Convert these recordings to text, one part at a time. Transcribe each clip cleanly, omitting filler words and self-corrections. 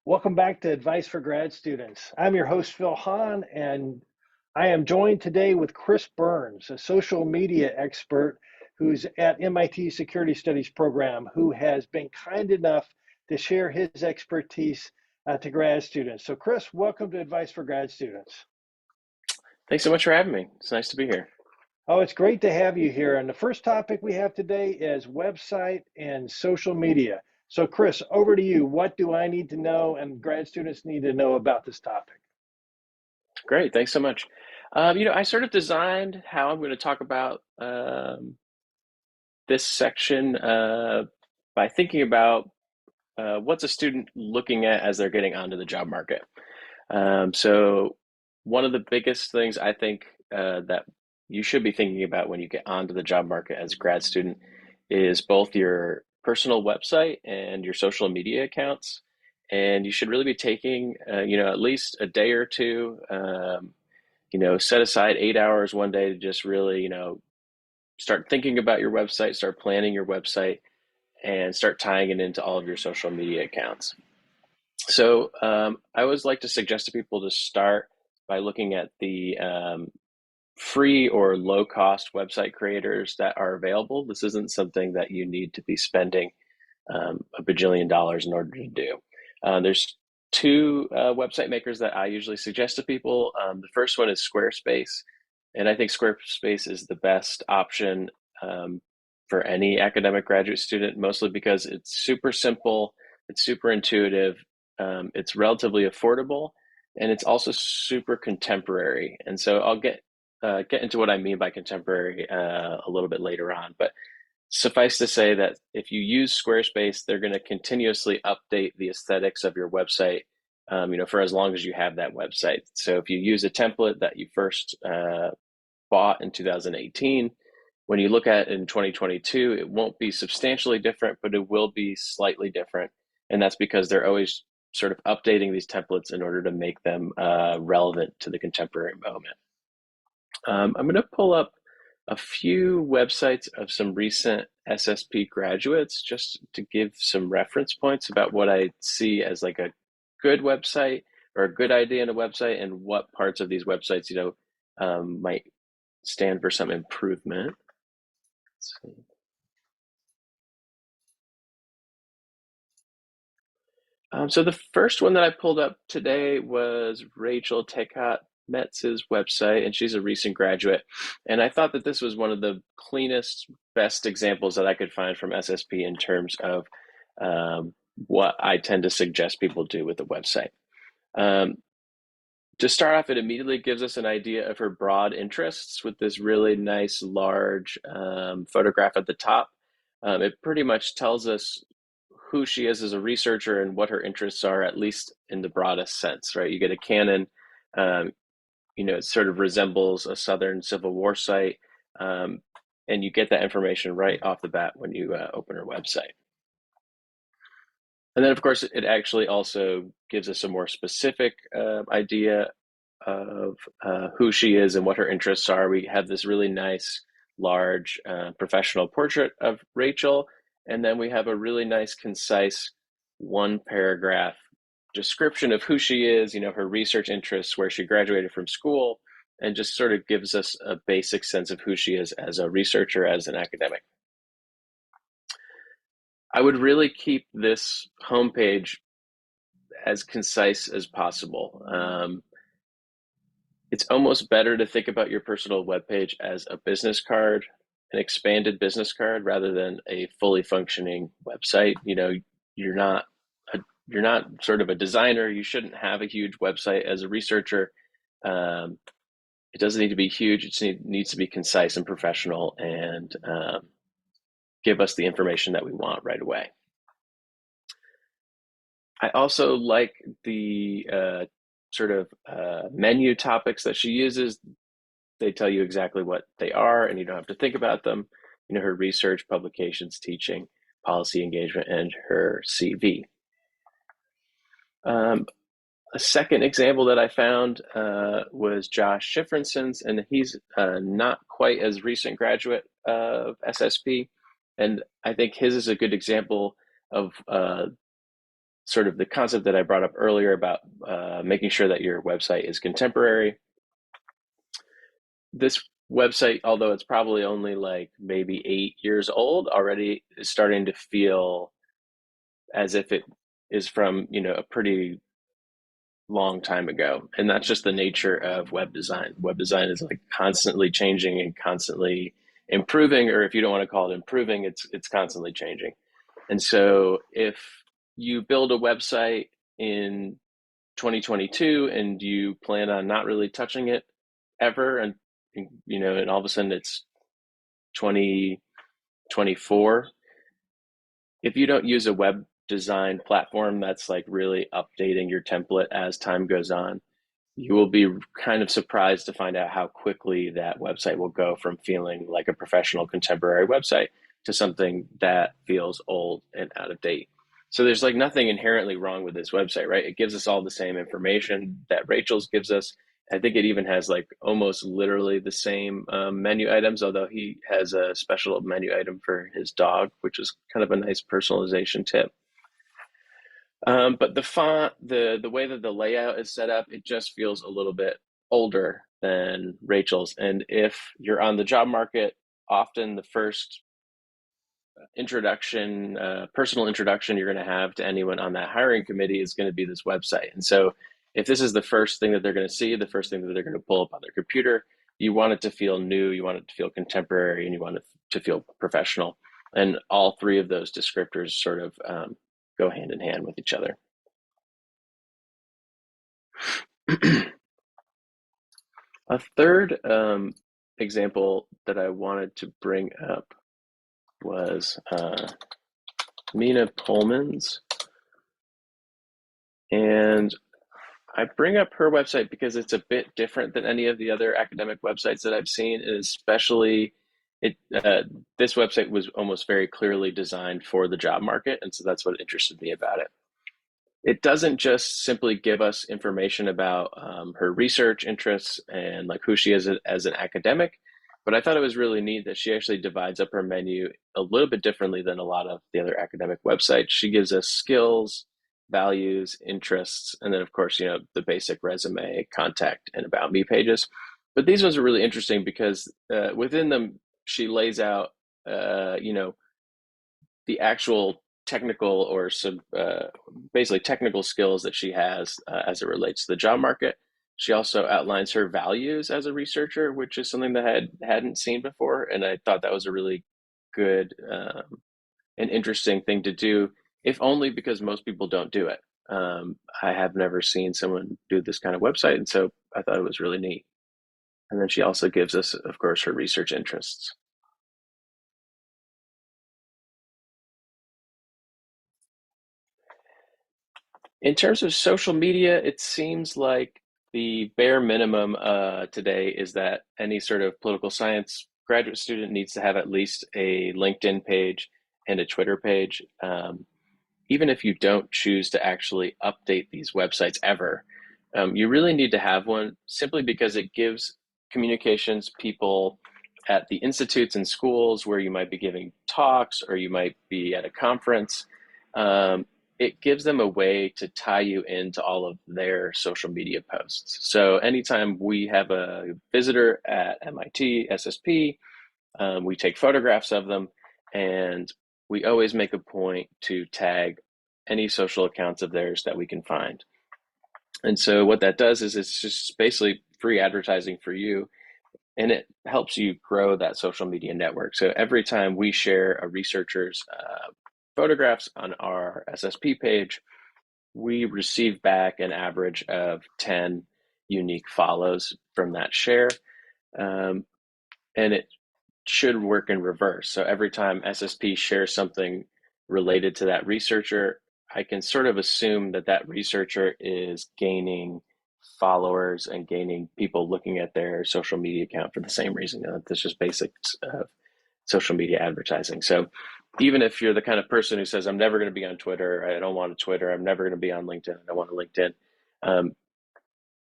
Welcome back to Advice for Grad Students. I'm your host, Phil Haun, and I am joined today with Chris Burns, a social media expert who's at MIT Security Studies program, who has been kind enough to share his expertise to grad students. So, Chris, welcome to Advice for Grad Students. Thanks so much for having me. It's nice to be here. Oh, it's great to have you here. And the first topic we have today is website and social media. So, Chris, over to you. What do I need to know and grad students need to know about this topic? Great. Thanks so much. I sort of designed how I'm going to talk about this section by thinking about what's a student looking at as they're getting onto the job market. So, one of the biggest things I think that you should be thinking about when you get onto the job market as a grad student is both your personal website and your social media accounts. And you should really be taking, at least a day or two, set aside 8 hours one day to just really, start thinking about your website, start planning your website, and start tying it into all of your social media accounts. So I always like to suggest to people to start by looking at the free or low cost website creators that are available. This isn't something that you need to be spending a bajillion dollars in order to do. There's two website makers that I usually suggest to people. The first one is Squarespace, and I think Squarespace is the best option for any academic graduate student, mostly because it's super simple, it's super intuitive, it's relatively affordable, and it's also super contemporary. And so I'll get into what I mean by contemporary a little bit later on, but suffice to say that if you use Squarespace, they're going to continuously update the aesthetics of your website, for as long as you have that website. So if you use a template that you first bought in 2018, when you look at it in 2022, it won't be substantially different, but it will be slightly different. And that's because they're always sort of updating these templates in order to make them relevant to the contemporary moment. I'm going to pull up a few websites of some recent SSP graduates just to give some reference points about what I see as like a good website or a good idea in a website and what parts of these websites, might stand for some improvement. Let's see. So the first one that I pulled up today was Rachel Tekot Metz's website, and she's a recent graduate. And I thought that this was one of the cleanest, best examples that I could find from SSP in terms of what I tend to suggest people do with the website. Um, to start off, it immediately gives us an idea of her broad interests with this really nice, large photograph at the top. It pretty much tells us who she is as a researcher and what her interests are, at least in the broadest sense, right? You get a canon, um, it sort of resembles a Southern Civil War site, um, and you get that information right off the bat when you open her website. And then, of course, it actually also gives us a more specific idea of who she is and what her interests are. We have this really nice, large professional portrait of Rachel, and then we have a really nice, concise one paragraph description of who she is, her research interests, where she graduated from school, and just sort of gives us a basic sense of who she is as a researcher, as an academic. I would really keep this homepage as concise as possible. It's almost better to think about your personal webpage as a business card, an expanded business card, rather than a fully functioning website. You're not you're not sort of a designer. You shouldn't have a huge website as a researcher. Um, it doesn't need to be huge. It needs to be concise and professional, and give us the information that we want right away. I also like the sort of menu topics that she uses. They tell you exactly what they are, and you don't have to think about them. Her research, publications, teaching, policy engagement, and her CV. A second example that I found was Josh Schifrinson's, and he's not quite as recent graduate of SSP. And I think his is a good example of sort of the concept that I brought up earlier about making sure that your website is contemporary. This website, although it's probably only like maybe 8 years old, already is starting to feel as if it is from, a pretty long time ago. And that's just the nature of web design. Web design is like constantly changing and constantly improving, or if you don't want to call it improving, it's constantly changing. And so if you build a website in 2022 and you plan on not really touching it ever, and all of a sudden it's 2024, if you don't use a web design platform that's like really updating your template as time goes on, you will be kind of surprised to find out how quickly that website will go from feeling like a professional contemporary website to something that feels old and out of date. So there's like nothing inherently wrong with this website, right? It gives us all the same information that Rachel's gives us. I think it even has like almost literally the same menu items, although he has a special menu item for his dog, which is kind of a nice personalization tip. But the font, the way that the layout is set up, it just feels a little bit older than Rachel's. And if you're on the job market, often the first introduction, personal introduction you're going to have to anyone on that hiring committee is going to be this website. And so if this is the first thing that they're going to see, the first thing that they're going to pull up on their computer, you want it to feel new, you want it to feel contemporary, and you want it to feel professional. And all three of those descriptors sort of go hand in hand with each other. A third example that I wanted to bring up was Mina Pullman's. And I bring up her website because it's a bit different than any of the other academic websites that I've seen, and especially it this website was almost very clearly designed for the job market, and so that's what interested me about it. It doesn't just simply give us information about her research interests and like who she is as an academic, but I thought it was really neat that she actually divides up her menu a little bit differently than a lot of the other academic websites. She gives us skills, values, interests, and then of course, the basic resume, contact, and about me pages. But these ones are really interesting because within them, she lays out, the actual technical or basically technical skills that she has as it relates to the job market. She also outlines her values as a researcher, which is something that I hadn't seen before, and I thought that was a really good and interesting thing to do, if only because most people don't do it. I have never seen someone do this kind of website, and so I thought it was really neat. And then she also gives us, of course, her research interests. In terms of social media, it seems like the bare minimum today is that any sort of political science graduate student needs to have at least a LinkedIn page and a Twitter page. Even if you don't choose to actually update these websites ever, you really need to have one simply because it gives communications people at the institutes and schools where you might be giving talks or you might be at a conference. Um, it gives them a way to tie you into all of their social media posts. So anytime we have a visitor at MIT, SSP, we take photographs of them, and we always make a point to tag any social accounts of theirs that we can find. And so what that does is it's just basically free advertising for you, and it helps you grow that social media network. So every time we share a researcher's photographs on our SSP page, we receive back an average of 10 unique follows from that share. Um, and it should work in reverse. So every time SSP shares something related to that researcher, I can sort of assume that that researcher is gaining followers and gaining people looking at their social media account for the same reason. That's just basics of social media advertising. So even if you're the kind of person who says, I'm never going to be on Twitter, I don't want a Twitter, I'm never going to be on LinkedIn, I don't want a LinkedIn,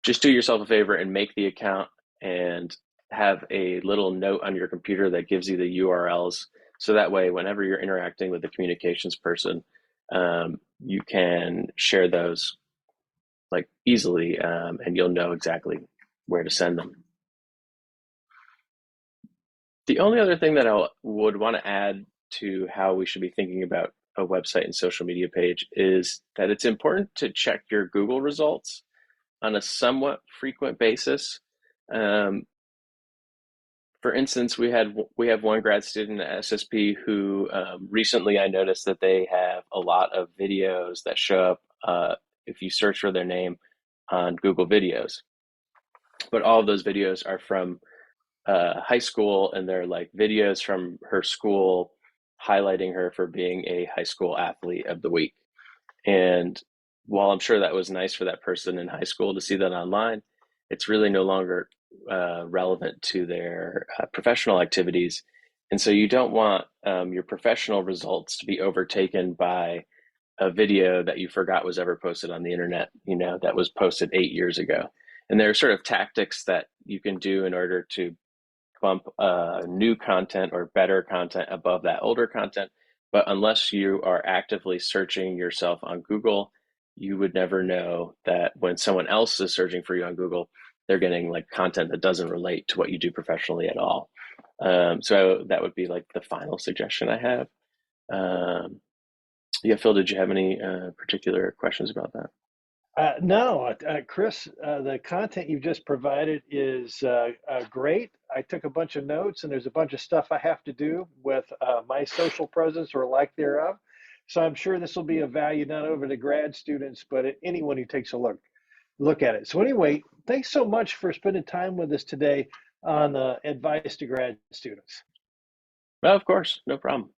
just do yourself a favor and make the account and have a little note on your computer that gives you the URLs. So that way, whenever you're interacting with the communications person, you can share those like easily, and you'll know exactly where to send them. The only other thing that I would want to add to how we should be thinking about a website and social media page is that it's important to check your Google results on a somewhat frequent basis. Um, for instance, we have one grad student at SSP who recently I noticed that they have a lot of videos that show up if you search for their name on Google Videos. But all of those videos are from high school, and they're like videos from her school highlighting her for being a high school athlete of the week. And while I'm sure that was nice for that person in high school to see that online, it's really no longer relevant to their professional activities. And so you don't want your professional results to be overtaken by a video that you forgot was ever posted on the internet, that was posted 8 years ago. And there are sort of tactics that you can do in order to bump new content or better content above that older content. But unless you are actively searching yourself on Google, you would never know that when someone else is searching for you on Google, they're getting like content that doesn't relate to what you do professionally at all. So that would be like the final suggestion I have. Um, yeah, Phil, did you have any particular questions about that? No, Chris, the content you've just provided is great. I took a bunch of notes, and there's a bunch of stuff I have to do with my social presence or lack thereof. So I'm sure this will be of value not only to grad students, but anyone who takes a look at it. So anyway, thanks so much for spending time with us today on advice to grad students. Well, of course, no problem.